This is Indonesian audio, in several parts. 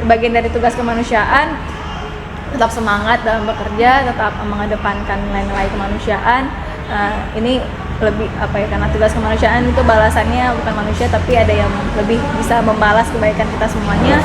bagian dari tugas kemanusiaan, tetap semangat dalam bekerja, tetap mengedepankan nilai-nilai kemanusiaan. Ini lebih karena tugas kemanusiaan itu balasannya bukan manusia, tapi ada yang lebih bisa membalas kebaikan kita semuanya.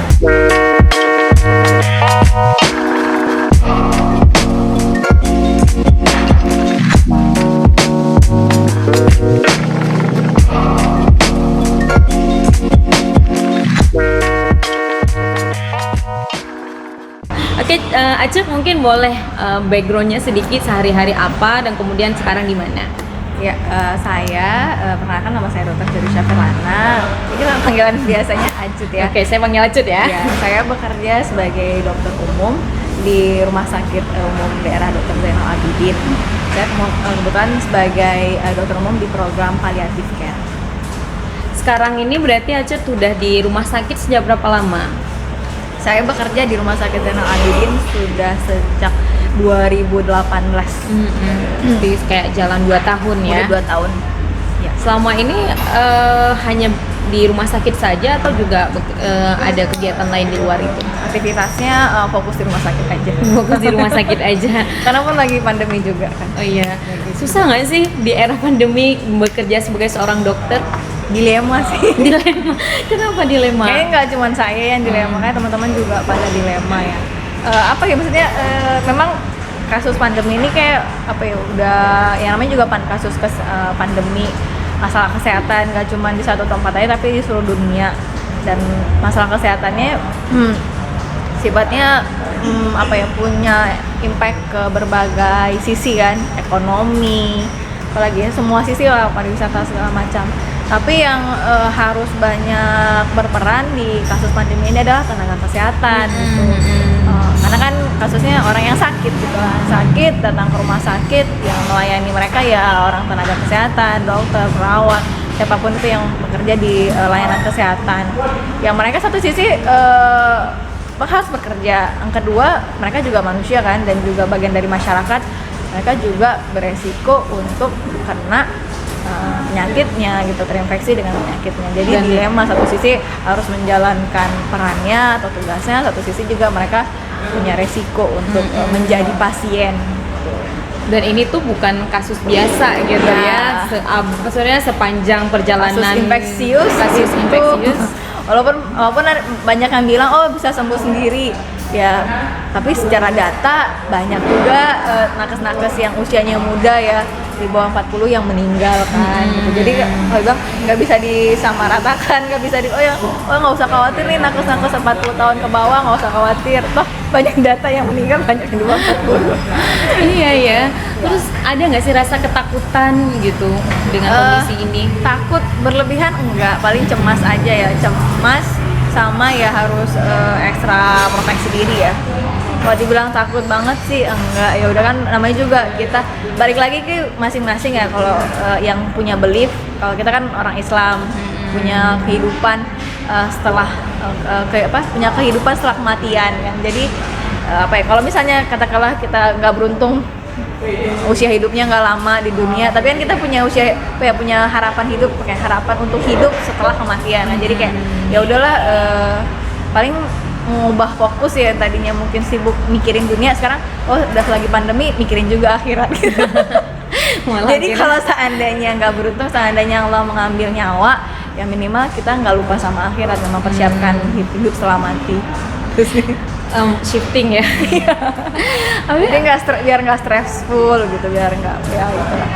Oke, Aca mungkin boleh backgroundnya sedikit, sehari-hari apa dan kemudian sekarang di mana? Ya, saya perkenalkan, nama saya Dr. Jerusha Firlana. Ini panggilan biasanya Acut ya. Oke, saya panggil Acut ya. Ya, saya bekerja sebagai dokter umum di Rumah Sakit Umum Daerah Dr. Zainal Abidin. Saya kebetulan sebagai dokter umum di program palliative care. Sekarang ini berarti Acut sudah di rumah sakit sejak berapa lama? Saya bekerja di Rumah Sakit Zainal Abidin sudah sejak 2018. Jadi kayak jalan 2 tahun ya? Udah 2 tahun. Ya. Selama ini hanya di rumah sakit saja atau juga ada kegiatan lain di luar itu? Aktivitasnya fokus di rumah sakit aja. Fokus di rumah sakit aja. Karena pun lagi pandemi juga kan. Oh iya. Susah nggak sih di era pandemi bekerja sebagai seorang dokter? Dilema sih. Dilema. Kenapa dilema? Kayaknya nggak cuma saya yang dilema, kayak teman-teman juga pada dilema ya. Maksudnya memang kasus pandemi ini kayak udah yang namanya juga kasus pandemi, masalah kesehatan nggak cuma di satu tempat aja tapi di seluruh dunia. Dan masalah kesehatannya sifatnya punya impact ke berbagai sisi kan, ekonomi, apalagi ya, semua sisi lah, pariwisata segala macam. Tapi yang harus banyak berperan di kasus pandemi ini adalah tenaga kesehatan gitu. Karena kan kasusnya orang yang sakit gitu lah, sakit datang ke rumah sakit, yang melayani mereka ya orang tenaga kesehatan, dokter, perawat, siapapun itu yang bekerja di layanan kesehatan. Yang mereka satu sisi harus bekerja, yang kedua mereka juga manusia kan, dan juga bagian dari masyarakat. Mereka juga beresiko untuk kena penyakitnya gitu, terinfeksi dengan penyakitnya. Jadi dilema, satu sisi harus menjalankan perannya atau tugasnya, satu sisi juga mereka punya resiko untuk menjadi pasien. Dan ini tuh bukan kasus biasa gitu ya. Maksudnya sepanjang perjalanan kasus infeksius. Walaupun banyak yang bilang bisa sembuh sendiri ya, tapi secara data banyak juga nakes-nakes yang usianya muda ya, di bawah 40 yang meninggal kan gitu. Jadi nggak bisa disamaratakan, nggak bisa nggak usah khawatir nih nakes-nakes 40 tahun ke bawah, nggak usah khawatir, toh banyak data yang meninggal, banyak yang di bawah 40. Iya ya. Terus ada nggak sih rasa ketakutan gitu dengan kondisi ini? Takut berlebihan enggak, paling cemas aja ya, cemas sama ya harus ekstra proteksi diri ya. Kalau dibilang takut banget sih enggak, ya udah kan namanya juga kita balik lagi ke masing-masing ya. Kalau yang punya belief, kalau kita kan orang Islam, punya kehidupan setelah punya kehidupan setelah kematian kan. Jadi kalau misalnya katakanlah kita nggak beruntung, usia hidupnya nggak lama di dunia, tapi kan kita punya punya harapan hidup, kayak harapan untuk hidup setelah kematian. Nah, jadi kayak ya udahlah, paling mengubah fokus ya, tadinya mungkin sibuk mikirin dunia, sekarang udah lagi pandemi mikirin juga akhirat gitu. Jadi kalau seandainya nggak beruntung, seandainya Allah mengambil nyawa, ya minimal kita nggak lupa sama akhirat dan mempersiapkan hidup setelah mati. Shifting ya. Jadi biar nggak stressful gitu, biar nggak gitu lah.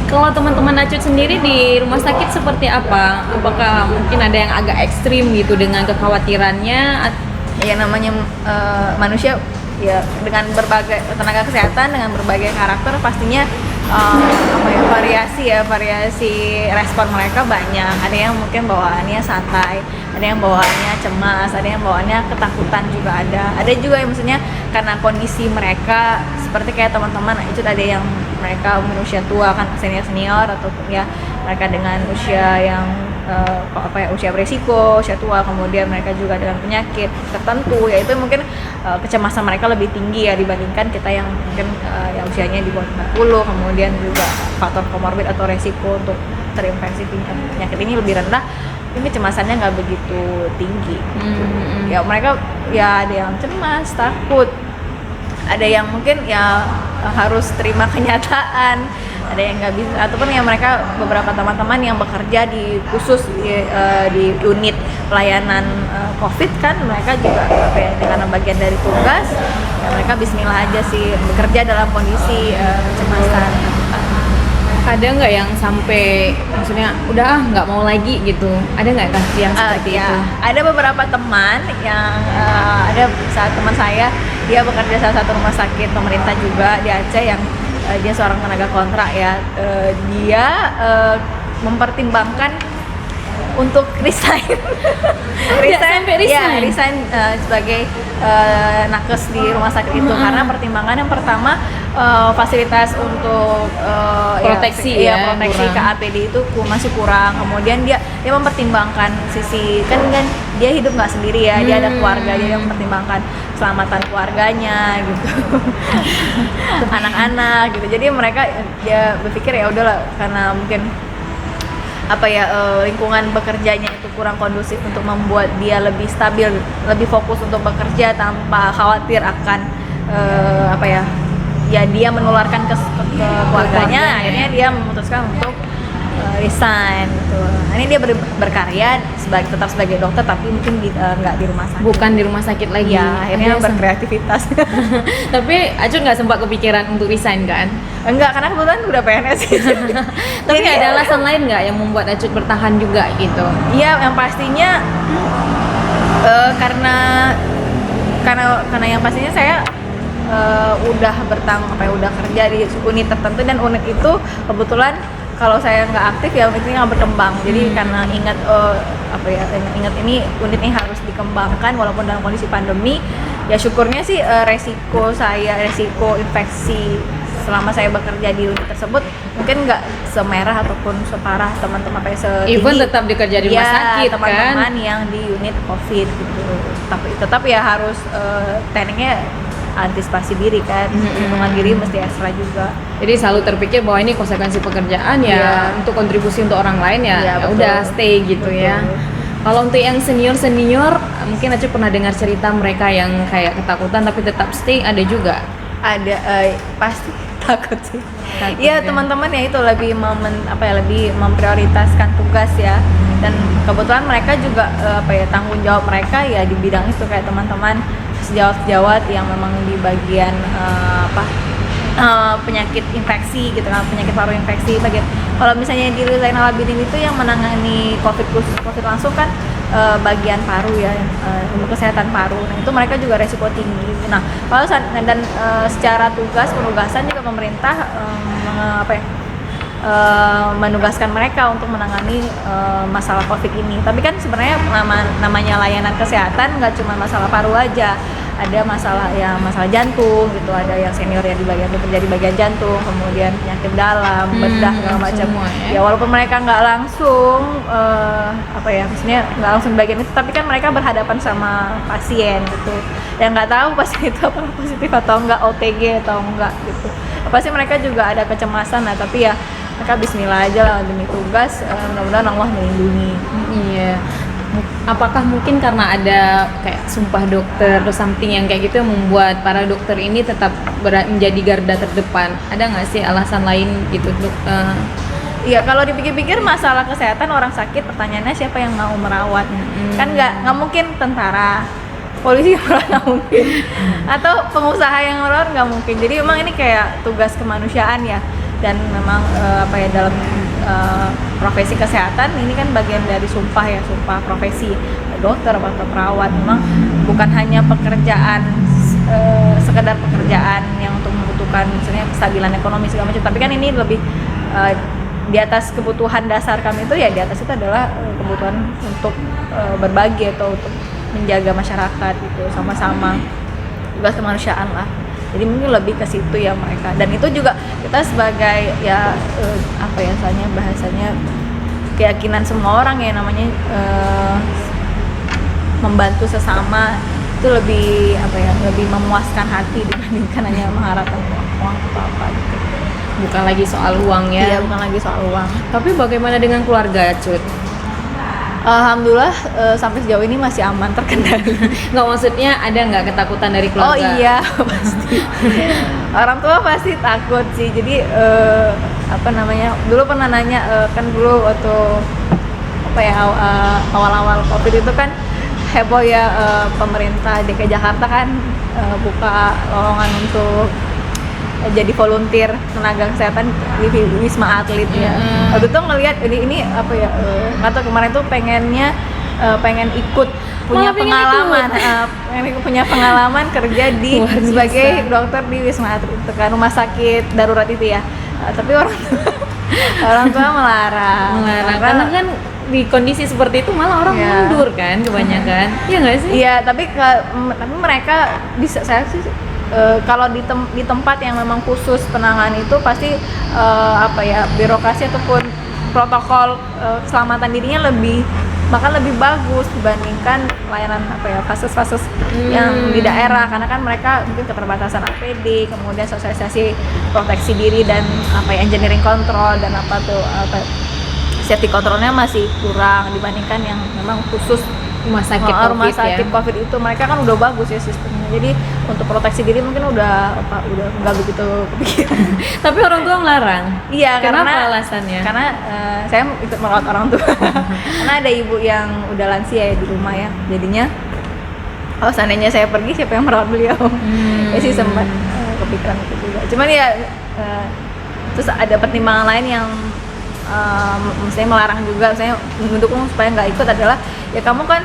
Kalau teman-teman Acut sendiri di rumah sakit seperti apa? Apakah mungkin ada yang agak ekstrim gitu dengan kekhawatirannya? Ya namanya manusia ya, dengan berbagai tenaga kesehatan, dengan berbagai karakter, pastinya variasi respon mereka banyak. Ada yang mungkin bawaannya santai, ada yang bawaannya cemas, ada yang bawaannya ketakutan juga ada. Ada juga yang maksudnya karena kondisi mereka seperti kayak teman-teman itu, ada yang mereka usia tua kan, senior atau ya mereka dengan usia yang usia beresiko, usia tua, kemudian mereka juga dengan penyakit tertentu, ya itu mungkin kecemasan mereka lebih tinggi ya dibandingkan kita yang mungkin yang usianya di bawah 40, kemudian juga faktor komorbid atau resiko untuk terinfeksi penyakit ini lebih rendah, ini kecemasannya nggak begitu tinggi. ya mereka ya ada yang cemas, takut, ada yang mungkin ya harus terima kenyataan, ada yang nggak bisa, ataupun ya mereka beberapa teman-teman yang bekerja di khusus di unit pelayanan COVID kan, mereka juga apa ya, karena bagian dari tugas ya mereka bismillah aja sih bekerja dalam kondisi kecemasan. Ada nggak yang sampai maksudnya udah nggak mau lagi gitu? Ada nggak kasih yang seperti itu? Ada beberapa teman yang ada saat teman saya dia bekerja salah satu rumah sakit pemerintah juga di Aceh yang dia seorang tenaga kontrak ya. Dia mempertimbangkan untuk resign. Sampai resign? Ya, resign sebagai nakes di rumah sakit itu karena pertimbangan yang pertama fasilitas untuk proteksi proteksi ke APD itu masih kurang. Kemudian dia mempertimbangkan sisi kan dia hidup nggak sendiri ya, dia ada keluarga, dia mempertimbangkan keselamatan keluarganya gitu, anak-anak gitu. Jadi mereka dia berpikir ya udahlah karena mungkin apa ya lingkungan bekerjanya itu kurang kondusif untuk membuat dia lebih stabil, lebih fokus untuk bekerja tanpa khawatir akan apa ya dia menularkan ke keluarganya. Akhirnya dia memutuskan untuk resign gitu. Nah, ini dia berkarya tetap sebagai dokter tapi mungkin nggak di rumah sakit. Bukan di rumah sakit lagi. Ya, akhirnya berkreativitas. Tapi Acut nggak sempat kepikiran untuk resign kan? Enggak, karena kebetulan udah PNS gitu. Tapi ada alasan lain nggak yang membuat Acut bertahan juga gitu? Iya, yang pastinya karena yang pastinya saya udah udah kerja di unit tertentu dan unit itu kebetulan kalau saya nggak aktif ya unit ini nggak berkembang. Jadi karena ingat ini unit ini harus dikembangkan walaupun dalam kondisi pandemi. Ya syukurnya sih resiko infeksi selama saya bekerja di unit tersebut mungkin nggak semerah ataupun separah teman-teman setinggi even tetap dikerja di rumah sakit teman-teman kan? yang di unit COVID gitu. Tapi tetap ya harus tekniknya antisipasi diri kan, lindungan diri mesti ekstra juga. Jadi selalu terpikir bahwa ini konsekuensi pekerjaan ya untuk kontribusi untuk orang lain ya udah stay gitu. Betul. Ya. Kalau untuk yang senior mungkin Acu pernah dengar cerita mereka yang kayak ketakutan tapi tetap stay, ada juga? Ada pasti takut sih. Iya teman-teman ya itu lebih lebih memprioritaskan tugas ya. Dan kebetulan mereka juga tanggung jawab mereka ya di bidang itu kayak teman-teman sejawat yang memang di bagian penyakit infeksi gitu kan, penyakit paru infeksi bagian. Kalau misalnya di Zainal Abidin itu yang menangani COVID langsung kan bagian paru ya, ilmu kesehatan paru. Nah itu mereka juga resiko tinggi. Nah kalau secara penugasan juga pemerintah menugaskan mereka untuk menangani masalah COVID ini. Tapi kan sebenarnya namanya layanan kesehatan nggak cuma masalah paru aja, ada masalah jantung gitu, ada yang senior yang bekerja di bagian jantung, kemudian penyakit dalam, bedah segala macam. Ya walaupun mereka nggak langsung maksudnya nggak langsung di bagian itu, tapi kan mereka berhadapan sama pasien gitu. Yang nggak tahu pasien itu apakah positif atau enggak, OTG atau enggak gitu. Pasti mereka juga ada kecemasan lah, tapi ya mereka bismillah aja lah demi tugas, mudah-mudahan Allah melindungi. Iya. Apakah mungkin karena ada kayak sumpah dokter atau something yang kayak gitu yang membuat para dokter ini tetap menjadi garda terdepan? Ada nggak sih alasan lain gitu dokter? Iya, kalau dipikir-pikir masalah kesehatan orang sakit, pertanyaannya siapa yang mau merawat? Kan nggak mungkin tentara, polisi nggak mungkin, atau pengusaha yang merawat nggak mungkin. Jadi memang ini kayak tugas kemanusiaan ya. Dan memang dalam profesi kesehatan ini kan bagian dari sumpah profesi dokter atau perawat. Memang bukan hanya pekerjaan sekedar pekerjaan yang untuk membutuhkan misalnya kestabilan ekonomi segala macam, tapi kan ini lebih di atas kebutuhan dasar kami itu ya, di atas itu adalah kebutuhan untuk berbagi atau untuk menjaga masyarakat gitu, sama-sama tugas kemanusiaan lah. Jadi mungkin lebih ke situ ya mereka. Dan itu juga kita sebagai bahasanya keyakinan semua orang ya, namanya membantu sesama itu lebih memuaskan hati dibandingkan hanya mengharapkan uang atau apa gitu. Bukan lagi soal uang ya. Iya, bukan lagi soal uang. Tapi bagaimana dengan keluarga, Cut? Alhamdulillah sampai sejauh ini masih aman terkendali. Nggak, maksudnya ada nggak ketakutan dari Oh keluarga? iya pasti. Orang tua pasti takut sih. Jadi apa namanya? Dulu pernah nanya kan dulu waktu apa ya awal-awal Covid itu kan heboh ya, pemerintah DKI Jakarta kan buka lowongan untuk jadi volunteer tenaga kesehatan di Wisma Atlet ya. Waktu itu ngelihat ini apa ya, atau kemarin tuh pengen ikut punya pengalaman punya pengalaman kerja di sebagai dokter di Wisma Atlet itu kan, rumah sakit darurat itu ya. Tapi orang tua melarang Karena kan di kondisi seperti itu malah orang mundur kan kebanyakan. Iya nggak sih? Iya, tapi mereka bisa, saya sih kalau di tempat yang memang khusus penanganan itu pasti apa ya, birokrasi ataupun protokol keselamatan dirinya bahkan lebih bagus dibandingkan layanan apa ya, kasus-kasus yang di daerah, karena kan mereka mungkin keterbatasan APD, kemudian sosialisasi proteksi diri dan apa ya, engineering control dan safety controlnya masih kurang dibandingkan yang memang khusus rumah sakit COVID itu. Mereka kan udah bagus ya sistemnya, jadi untuk proteksi diri mungkin udah nggak begitu kepikiran. Tapi orang tua melarang. Iya, kenapa alasannya? Karena saya ikut merawat orang tua. Karena ada ibu yang udah lansia ya di rumah ya, jadinya seandainya saya pergi siapa yang merawat beliau? Ya sih sempat kepikiran itu juga. Cuman ya terus ada pertimbangan lain yang misalnya melarang juga, misalnya mendukung supaya nggak ikut adalah ya kamu kan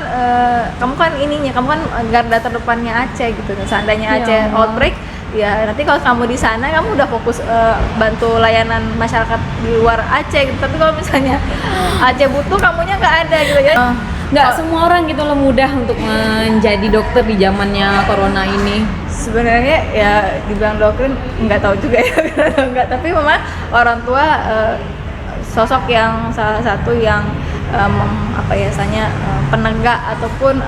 garda terdepannya Aceh gitu. Seandainya Aceh outbreak, ya nanti kalau kamu di sana kamu udah fokus bantu layanan masyarakat di luar Aceh gitu. Tapi kalau misalnya Aceh butuh, kamunya nggak ada gitu ya. Nggak semua orang gitu loh mudah untuk menjadi dokter di zamannya corona ini. Sebenarnya ya dibilang dokter nggak tahu juga ya, nggak. Tapi memang orang tua sosok yang salah satu yang penegak ataupun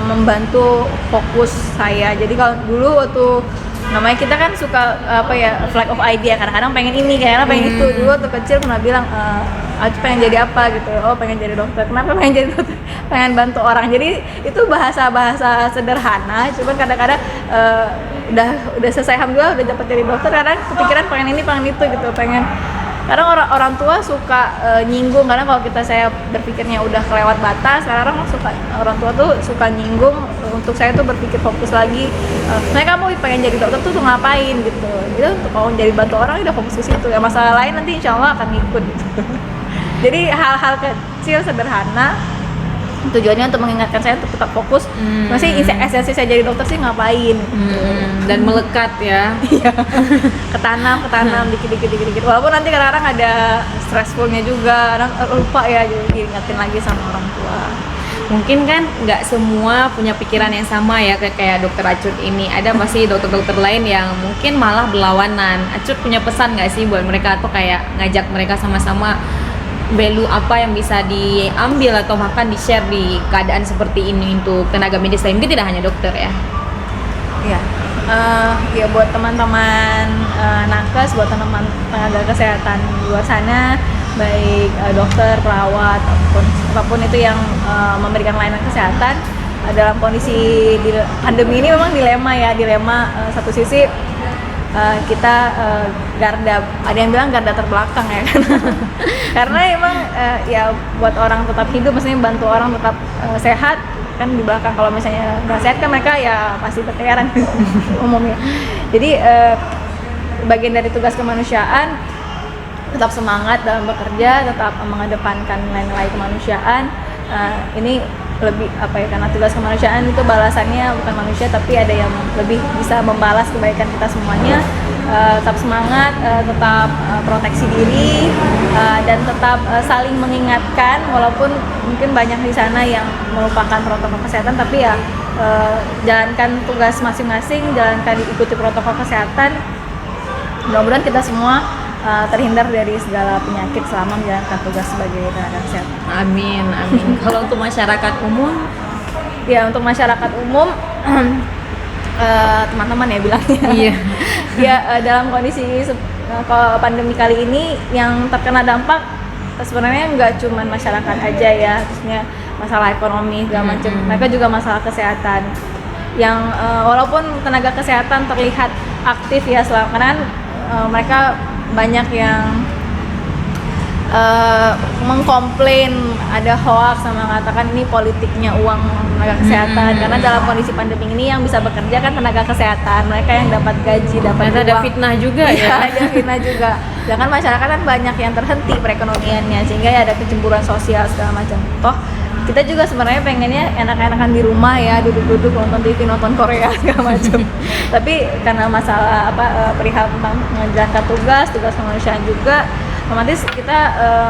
membantu fokus saya. Jadi kalau dulu waktu namanya kita kan suka flag of idea, kadang-kadang pengen ini, kadang-kadang pengen itu. Dulu waktu kecil pernah bilang pengen jadi apa gitu. Oh, pengen jadi dokter. Kenapa pengen jadi dokter? Pengen bantu orang. Jadi itu bahasa sederhana, cuman kadang-kadang udah selesai, alhamdulillah udah dapat jadi dokter, kadang kepikiran pengen ini pengen itu gitu, kadang orang tua suka nyinggung, karena kalau saya berpikirnya udah kelewat batas, kadang orang tua tuh suka nyinggung untuk saya tuh berpikir fokus lagi. Saya kamu pengen jadi dokter tuh ngapain gitu. Jadi untuk mau jadi bantu orang udah fokus ke situ. Ya masalah lain nanti insya Allah akan ngikut gitu. Jadi hal-hal kecil sederhana tujuannya untuk mengingatkan saya untuk tetap fokus. Masih esensi saya jadi dokter sih ngapain gitu. Dan melekat ya. Iya. ketanam dikit. Walaupun nanti kadang-kadang ada stressfulnya juga, kadang lupa ya, jadi diingatin lagi sama orang tua. Mungkin kan nggak semua punya pikiran yang sama ya kayak dokter Acut ini. Ada pasti dokter-dokter lain yang mungkin malah berlawanan. Acut punya pesan nggak sih buat mereka, atau kayak ngajak mereka sama-sama value apa yang bisa diambil atau bahkan di-share di keadaan seperti ini untuk tenaga medis lain, mungkin tidak hanya dokter ya? Iya, ya buat teman-teman nakes, buat teman-teman tenaga kesehatan di luar sana, baik dokter, perawat, apapun itu yang memberikan layanan kesehatan dalam kondisi pandemi ini memang dilema satu sisi kita garda, ada yang bilang garda terbelakang ya kan. Karena emang ya buat orang tetap hidup, maksudnya bantu orang tetap sehat kan di belakang. Kalau misalnya nggak sehat kan mereka ya pasti berkeliaran umumnya. Jadi bagian dari tugas kemanusiaan, tetap semangat dalam bekerja, tetap mengedepankan nilai-nilai kemanusiaan. Ini lebih karena tugas kemanusiaan itu balasannya bukan manusia, tapi ada yang lebih bisa membalas kebaikan kita semuanya. Tetap semangat, tetap proteksi diri, dan tetap saling mengingatkan, walaupun mungkin banyak di sana yang melupakan protokol kesehatan, tapi ya jalankan tugas masing-masing, ikuti protokol kesehatan. Mudah-mudahan kita semua terhindar dari segala penyakit selama menjalankan tugas sebagai tenaga kesehatan. Amin. Kalau untuk masyarakat umum? Ya, untuk masyarakat umum teman-teman ya bilangnya. Iya. Ya, dalam kondisi pandemi kali ini yang terkena dampak sebenarnya nggak cuma masyarakat aja ya, maksudnya masalah ekonomi segala macam. Mereka juga masalah kesehatan yang walaupun tenaga kesehatan terlihat aktif ya karena kan mereka banyak yang mengkomplain ada hoax sama mengatakan ini politiknya uang tenaga kesehatan karena dalam kondisi pandemi ini yang bisa bekerja kan tenaga kesehatan, mereka yang dapat gaji, dapat uang. Ada fitnah juga ya. Ada fitnah juga. Sedangkan masyarakat kan banyak yang terhenti perekonomiannya sehingga ya ada kecemburuan sosial segala macam. Toh kita juga sebenarnya pengennya enak-enakan di rumah ya, duduk-duduk nonton TV, nonton Korea segala macam. Tapi karena masalah perihal tentang menjalankan tugas kemanusiaan juga, otomatis kita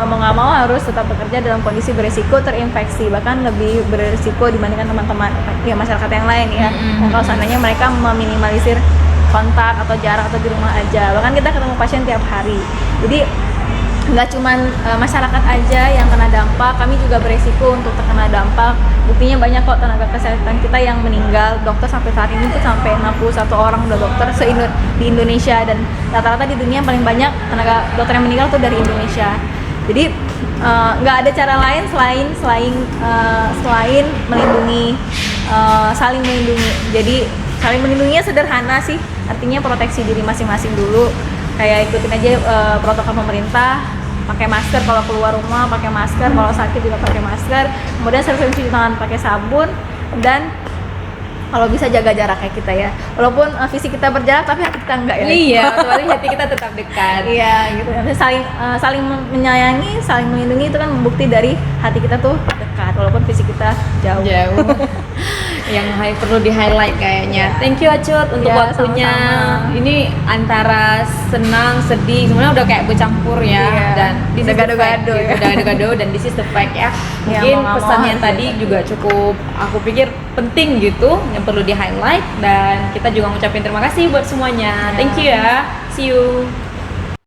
mau nggak mau harus tetap bekerja dalam kondisi beresiko terinfeksi, bahkan lebih beresiko dibandingkan teman-teman ya masyarakat yang lain ya. Nah, kalau seandainya mereka meminimalisir kontak atau jarak atau di rumah aja, bahkan kita ketemu pasien tiap hari. Jadi nggak cuman masyarakat aja yang kena dampak, kami juga beresiko untuk terkena dampak. Buktinya banyak kok tenaga kesehatan kita yang meninggal. Dokter sampai saat ini tuh sampai 61 orang udah dokter di Indonesia, dan rata-rata di dunia paling banyak tenaga dokter yang meninggal tuh dari Indonesia. Jadi nggak ada cara lain selain melindungi, saling melindungi. Jadi saling melindunginya sederhana sih, artinya proteksi diri masing-masing dulu. Kayak ikutin aja protokol pemerintah, pakai masker kalau keluar rumah, pakai masker kalau sakit juga pakai masker, kemudian sering cuci tangan pakai sabun, dan kalau bisa jaga jarak kayak kita ya, walaupun fisik kita berjarak tapi hati kita enggak ya. Iya, otomatis hati kita tetap dekat. Iya gitu, saling menyayangi, saling melindungi, itu kan bukti dari hati kita tuh dekat walaupun fisik kita jauh. Yang perlu di highlight kayaknya. Thank you Acut untuk waktunya. Sama-sama. Ini antara senang, sedih, sebenarnya udah kayak bercampur ya. Dan udah gado-gado ya. Udah gado-gado dan this is the fact ya. Mungkin pesannya tadi juga cukup aku pikir penting gitu, yang perlu di highlight, dan kita juga ngucapin terima kasih buat semuanya. Thank you ya. See you.